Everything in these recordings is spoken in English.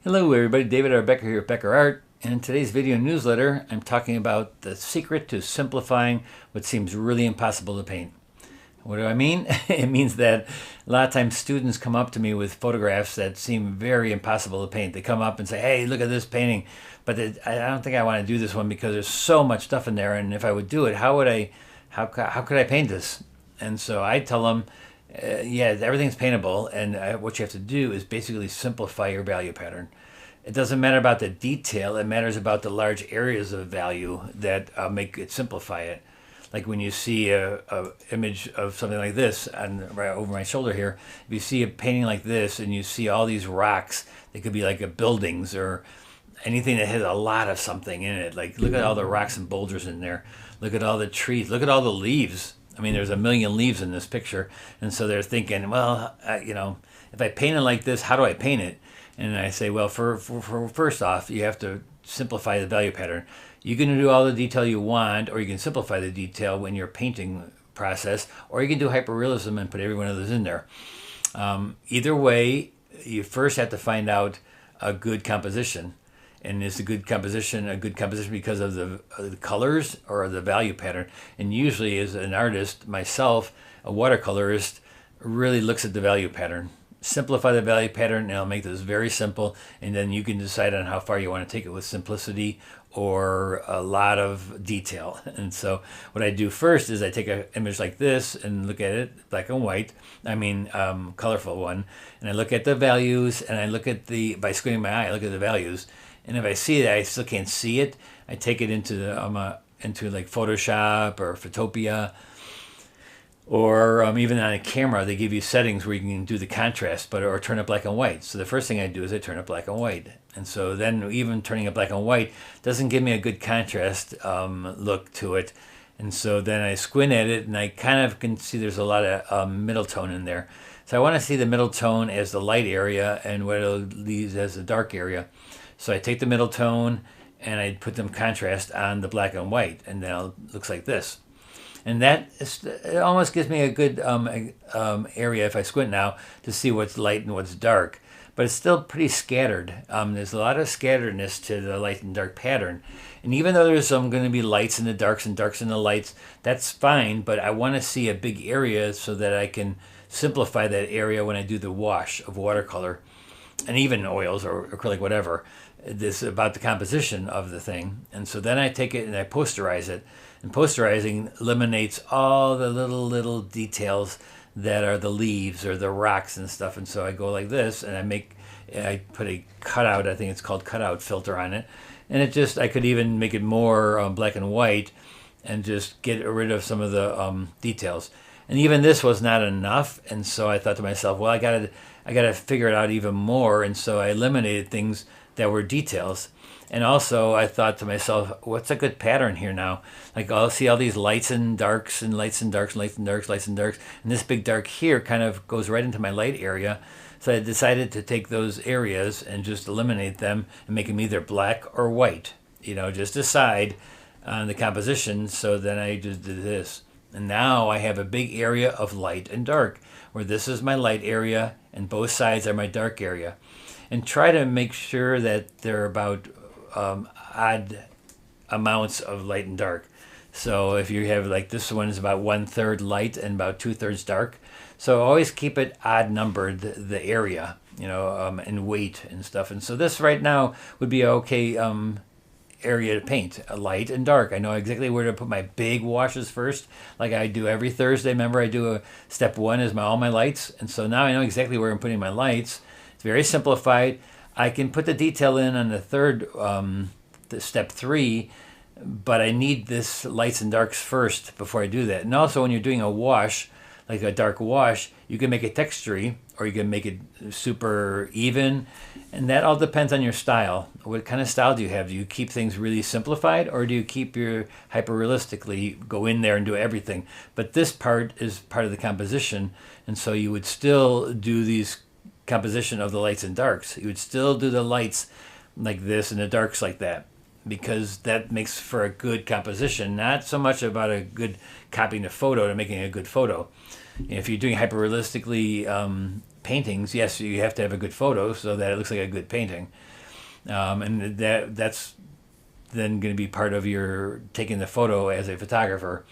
Hello everybody, David R. Becker here at Becker Art, and in today's video newsletter I'm talking about the secret to simplifying what seems really impossible to paint. What do I mean? It means that a lot of times students come up to me with photographs that seem very impossible to paint. They come up and say, hey, look at this painting, but I don't think I want to do this one because there's so much stuff in there, and if I would do it, how could I paint this? And so I tell them, yeah, everything's paintable, and what you have to do is basically simplify your value pattern. It doesn't matter about the detail, it matters about the large areas of value that make it simplify it. Like when you see a image of something like this right over my shoulder here, if you see a painting like this and you see all these rocks, they could be like buildings or anything that has a lot of something in it. Like look at all the rocks and boulders in there. Look at all the trees. Look at all the leaves. I mean, there's a million leaves in this picture. And so they're thinking, well, if I paint it like this, how do I paint it? And I say, well, for first off, you have to simplify the value pattern. You can do all the detail you want, or you can simplify the detail when you're painting process, or you can do hyperrealism and put every one of those in there. Either way, you first have to find out a good composition. And is a good composition because of the colors or the value pattern? And usually as an artist, myself, a watercolorist, really looks at the value pattern. Simplify the value pattern and I'll make this very simple, and then you can decide on how far you want to take it with simplicity or a lot of detail. And so what I do first is I take an image like this and look at it, black and white, colorful one, and I look at the values, and I look at by squinting my eye, I look at the values. And if I see that I still can't see it, I take it into like Photoshop or Photopia, or even on a camera, they give you settings where you can do the contrast, or turn it black and white. So the first thing I do is I turn it black and white. And so then even turning it black and white doesn't give me a good contrast look to it. And so then I squint at it and I kind of can see there's a lot of middle tone in there. So I want to see the middle tone as the light area and what it leaves as the dark area. So I take the middle tone and I put them contrast on the black and white, and then it looks like this. And it almost gives me a good area, if I squint now, to see what's light and what's dark. But it's still pretty scattered. There's a lot of scatteredness to the light and dark pattern. And even though there's going to be lights in the darks and darks in the lights, that's fine. But I want to see a big area so that I can simplify that area when I do the wash of watercolor, and even oils or acrylic, whatever. This is about the composition of the thing. And so then I take it and I posterize it. And posterizing eliminates all the little details that are the leaves or the rocks and stuff. And so I go like this, and I put a cutout, I think it's called cutout filter on it. And I could even make it more black and white and just get rid of some of the details. And even this was not enough. And so I thought to myself, well, I gotta figure it out even more. And so I eliminated things that were details. And also I thought to myself, what's a good pattern here now? Like I'll see all these lights and darks and lights and darks, lights and darks, lights and darks. And this big dark here kind of goes right into my light area. So I decided to take those areas and just eliminate them and make them either black or white. Just decide on the composition. So then I just did this. And now I have a big area of light and dark, where this is my light area and both sides are my dark area. And try to make sure that they're about odd amounts of light and dark. So if you have like this one is about 1/3 light and about 2/3 dark. So always keep it odd numbered, the area, and weight and stuff. And so this right now would be an okay area to paint, light and dark. I know exactly where to put my big washes first, like I do every Thursday. Remember, I do step 1 is all my lights. And so now I know exactly where I'm putting my lights. It's very simplified. I can put the detail in on the third, the step 3, but I need this lights and darks first before I do that. And also when you're doing a wash, like a dark wash, you can make it textury or you can make it super even. And that all depends on your style. What kind of style do you have? Do you keep things really simplified, or do you keep your hyper-realistically, go in there and do everything? But this part is part of the composition, and so you would still do these composition of the lights and darks. You would still do the lights like this and the darks like that, because that makes for a good composition, not so much about a good copying the photo to making a good photo. If you're doing hyper-realistically paintings, yes, you have to have a good photo so that it looks like a good painting. And that's then going to be part of your taking the photo as a photographer,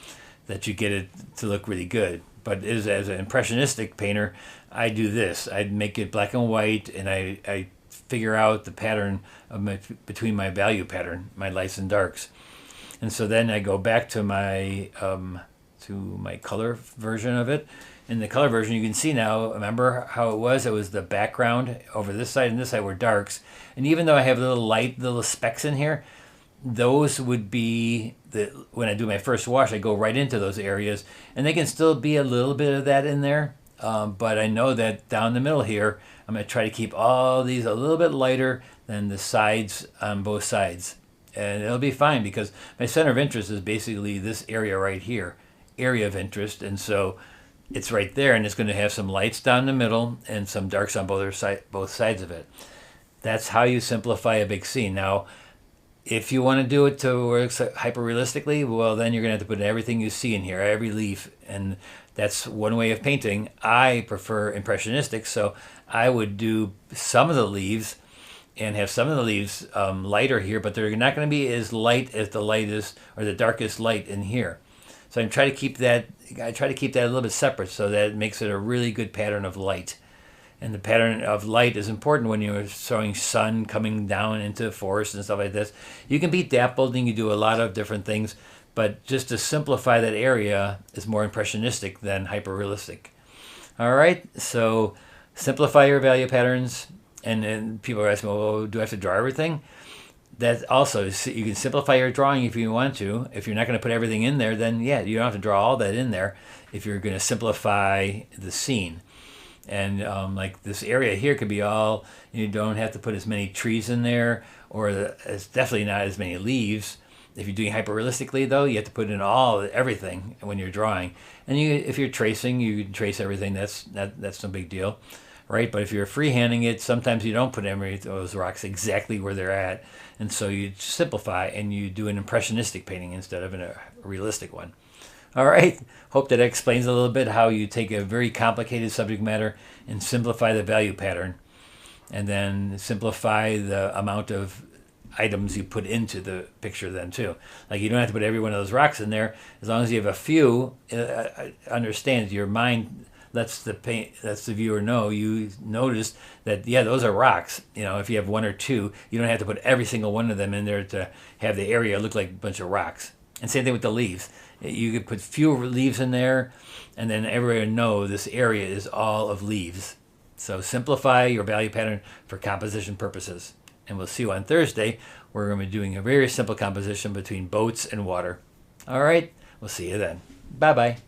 that you get it to look really good. But as an impressionistic painter, I do this. I make it black and white, and I figure out the pattern of between my value pattern, my lights and darks. And so then I go back to my color version of it. In the color version, you can see now, remember how it was? It was the background over this side and this side were darks. And even though I have little specks in here, those would be, when I do my first wash, I go right into those areas. And they can still be a little bit of that in there. But I know that down the middle here, I'm going to try to keep all these a little bit lighter than the sides on both sides. And it'll be fine because my center of interest is basically this area right here, area of interest. And so it's right there, and it's going to have some lights down the middle and some darks on both sides of it. That's how you simplify a big scene. Now, if you want to do it to work hyper realistically, well, then you're going to have to put everything you see in here, every leaf, and that's one way of painting. I prefer impressionistic, so I would do some of the leaves and have some of the leaves lighter here, but they're not going to be as light as the lightest or the darkest light in here. So I try to keep that a little bit separate so that it makes it a really good pattern of light. And the pattern of light is important when you're showing sun coming down into the forest and stuff like this. You can be dappled and you do a lot of different things, but just to simplify that area is more impressionistic than hyper-realistic. All right, so simplify your value patterns. And then people are asking, well, do I have to draw everything? That also, you can simplify your drawing if you want to. If you're not going to put everything in there, then yeah, you don't have to draw all that in there if you're going to simplify the scene. And like this area here could be all, you don't have to put as many trees in there, or it's definitely not as many leaves. If you're doing hyper-realistically, though, you have to put in everything when you're drawing. And if you're tracing, you can trace everything. That's no big deal, right? But if you're freehanding it, sometimes you don't put those rocks exactly where they're at. And so you simplify and you do an impressionistic painting instead of a realistic one. All right, hope that explains a little bit how you take a very complicated subject matter and simplify the value pattern, and then simplify the amount of items you put into the picture then too. Like you don't have to put every one of those rocks in there. As long as you have a few, understand your mind lets the viewer know, you notice that, yeah, those are rocks. You know, if you have one or two, you don't have to put every single one of them in there to have the area look like a bunch of rocks. And same thing with the leaves. You could put fewer leaves in there, and then everyone know this area is all of leaves. So simplify your value pattern for composition purposes. And we'll see you on Thursday. We're going to be doing a very simple composition between boats and water. All right, we'll see you then. Bye-bye.